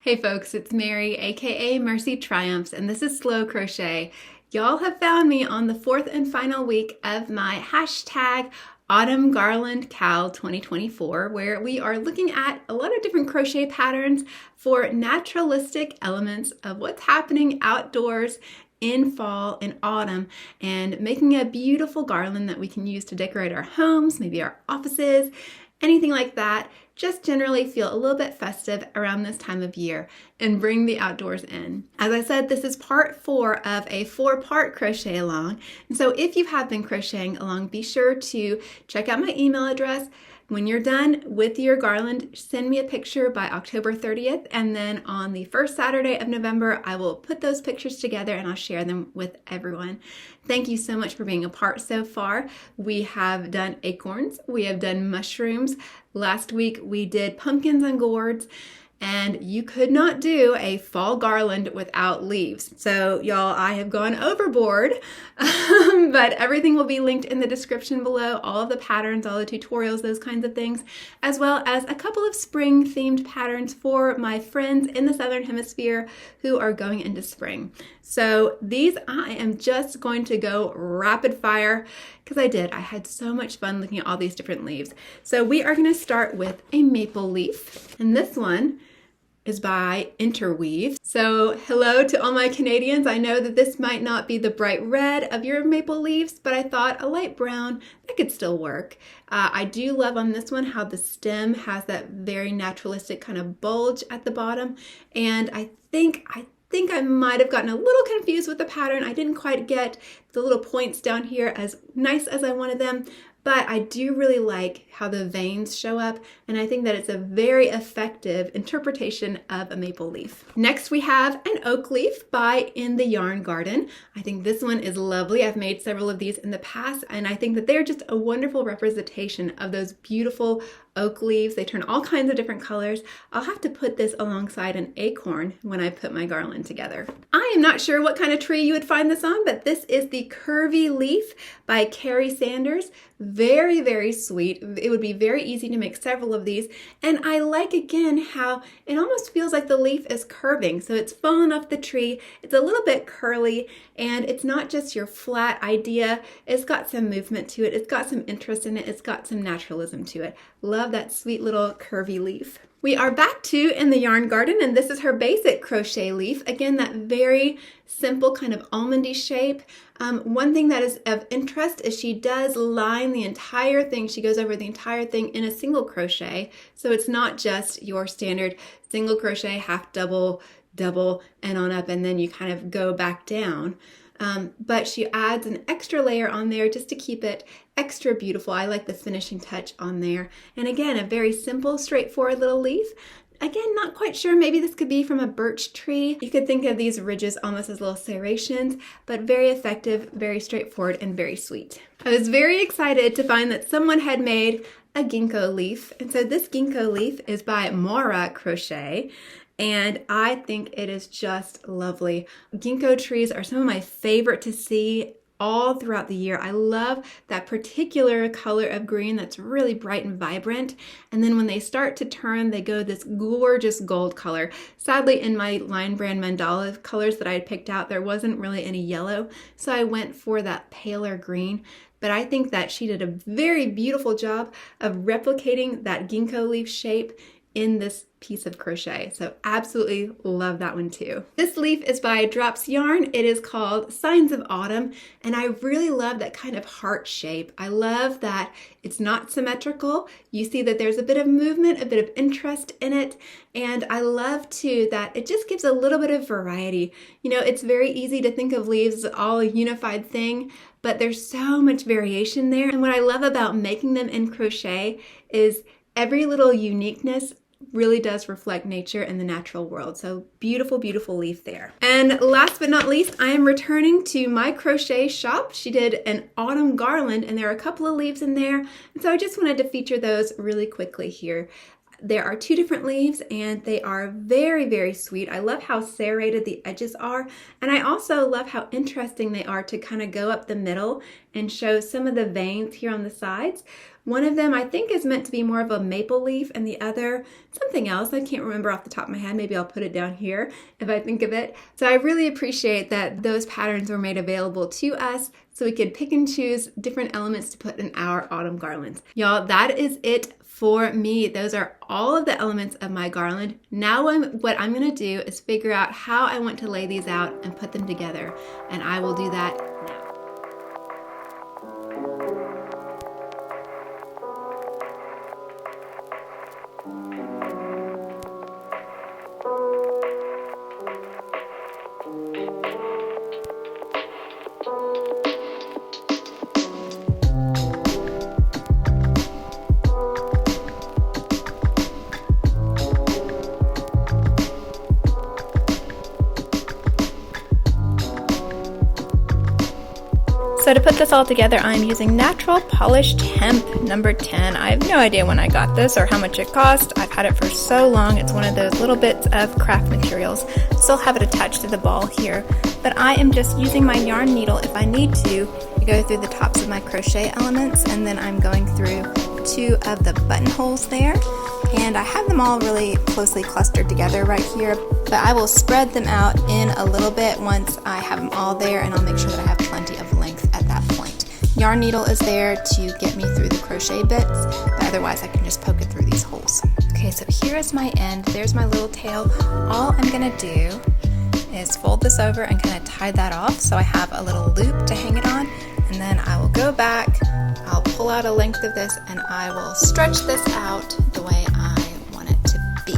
Hey folks, it's Mary, aka MercyTriumphs, and this is Slow Crochet. Y'all have found me on the fourth and final week of my hashtag Autumn Garland Cal 2024, where we are looking at a lot of different crochet patterns for naturalistic elements of what's happening outdoors in fall and autumn, and making a beautiful garland that we can use to decorate our homes, maybe our offices, anything like that. Just generally feel a little bit festive around this time of year and bring the outdoors in. As I said, this is part 4 of a 4-part crochet along. And so if you have been crocheting along, be sure to check out my email address. When you're done with your garland, send me a picture by October 30th, and then on the first Saturday of November, I will put those pictures together and I'll share them with everyone. Thank you so much for being a part so far. We have done acorns, we have done mushrooms. Last week we did pumpkins and gourds. And you could not do a fall garland without leaves. So y'all, I have gone overboard, but everything will be linked in the description below, all of the patterns, all the tutorials, those kinds of things, as well as a couple of spring themed patterns for my friends in the Southern Hemisphere who are going into spring. So these I am just going to go rapid fire because I had so much fun looking at all these different leaves. So we are going to start with a maple leaf, and this one is by Interweave. So hello to all my Canadians. I know that this might not be the bright red of your maple leaves, but I thought a light brown, that could still work. I do love on this one how the stem has that very naturalistic kind of bulge at the bottom. And I think I might have gotten a little confused with the pattern. I didn't quite get the little points down here as nice as I wanted them, but I do really like how the veins show up, and I think that it's a very effective interpretation of a maple leaf. Next we have an oak leaf by In the Yarn Garden. I think this one is lovely. I've made several of these in the past, and I think that they're just a wonderful representation of those beautiful oak leaves. They turn all kinds of different colors. I'll have to put this alongside an acorn when I put my garland together. I am not sure what kind of tree you would find this on, but this is the Curvy Leaf by Carrie Sanders. Very, very sweet. It would be very easy to make several of these. And I like again how it almost feels like the leaf is curving. So it's fallen off the tree. It's a little bit curly, and it's not just your flat idea. It's got some movement to it. It's got some interest in it. It's got some naturalism to it. Love that sweet little curvy leaf. We are back to In the Yarn Garden, and this is her basic crochet leaf. Again, that very simple kind of almondy shape. One thing that is of interest is she does line the entire thing. She goes over the entire thing in a single crochet. So it's not just your standard single crochet, half double, double, and on up, and then you kind of go back down. But she adds an extra layer on there just to keep it extra beautiful. I like the finishing touch on there. And again, a very simple, straightforward little leaf. Again, not quite sure, maybe this could be from a birch tree. You could think of these ridges almost as little serrations, but very effective, very straightforward, and very sweet. I was very excited to find that someone had made a ginkgo leaf. And so this ginkgo leaf is by Maura Crochet. And I think it is just lovely. Ginkgo trees are some of my favorite to see all throughout the year. I love that particular color of green that's really bright and vibrant. And then when they start to turn, they go this gorgeous gold color. Sadly, in my line brand mandala colors that I had picked out, there wasn't really any yellow. So I went for that paler green. But I think that she did a very beautiful job of replicating that ginkgo leaf shape in this piece of crochet. So absolutely love that one too. This leaf is by Drops Yarn. It is called Signs of Autumn, and I really love that kind of heart shape. I love that it's not symmetrical. You see that there's a bit of movement, a bit of interest in it, and I love too that it just gives a little bit of variety. You know, it's very easy to think of leaves as all a unified thing, but there's so much variation there. And what I love about making them in crochet is every little uniqueness really does reflect nature and the natural world. So beautiful, beautiful leaf there. And last but not least, I am returning to my crochet shop. She did an autumn garland, and there are a couple of leaves in there. And so I just wanted to feature those really quickly here. There are 2 different leaves, and they are very, very sweet. I love how serrated the edges are, and I also love how interesting they are to kind of go up the middle and show some of the veins here on the sides. One of them I think is meant to be more of a maple leaf, and the other something else. I can't remember off the top of my head. Maybe I'll put it down here if I think of it. So I really appreciate that those patterns were made available to us so we could pick and choose different elements to put in our autumn garlands. Y'all, that is it for me. Those are all of the elements of my garland. Now what I'm gonna do is figure out how I want to lay these out and put them together, and I will do that now. So to put this all together, I'm using natural polished hemp number 10. I have no idea when I got this or how much it cost. I've had it for so long. It's one of those little bits of craft materials. Still have it attached to the ball here, but I am just using my yarn needle if I need to go through the tops of my crochet elements, and then I'm going through 2 of the buttonholes there. And I have them all really closely clustered together right here, but I will spread them out in a little bit once I have them all there, and I'll make sure that I have plenty of length at that point. Yarn needle is there to get me through the crochet bits, but otherwise I can just poke it through these holes. Okay, so here is my end. There's my little tail. All I'm gonna do is fold this over and kind of tie that off so I have a little loop to hang it on, and then I will go back, I'll pull out a length of this, and I will stretch this out the way I want it to be.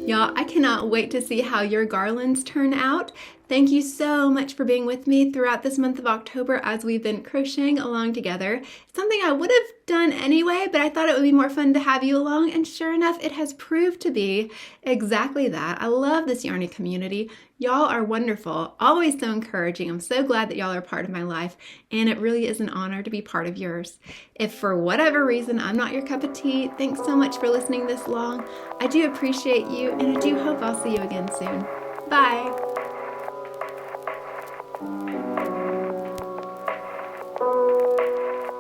Y'all, I cannot wait to see how your garlands turn out. Thank you so much for being with me throughout this month of October as we've been crocheting along together. It's something I would have done anyway, but I thought it would be more fun to have you along, and sure enough, it has proved to be exactly that. I love this yarny community. Y'all are wonderful, always so encouraging. I'm so glad that y'all are part of my life, and it really is an honor to be part of yours. If for whatever reason I'm not your cup of tea, thanks so much for listening this long. I do appreciate you, and I do hope I'll see you again soon. Bye.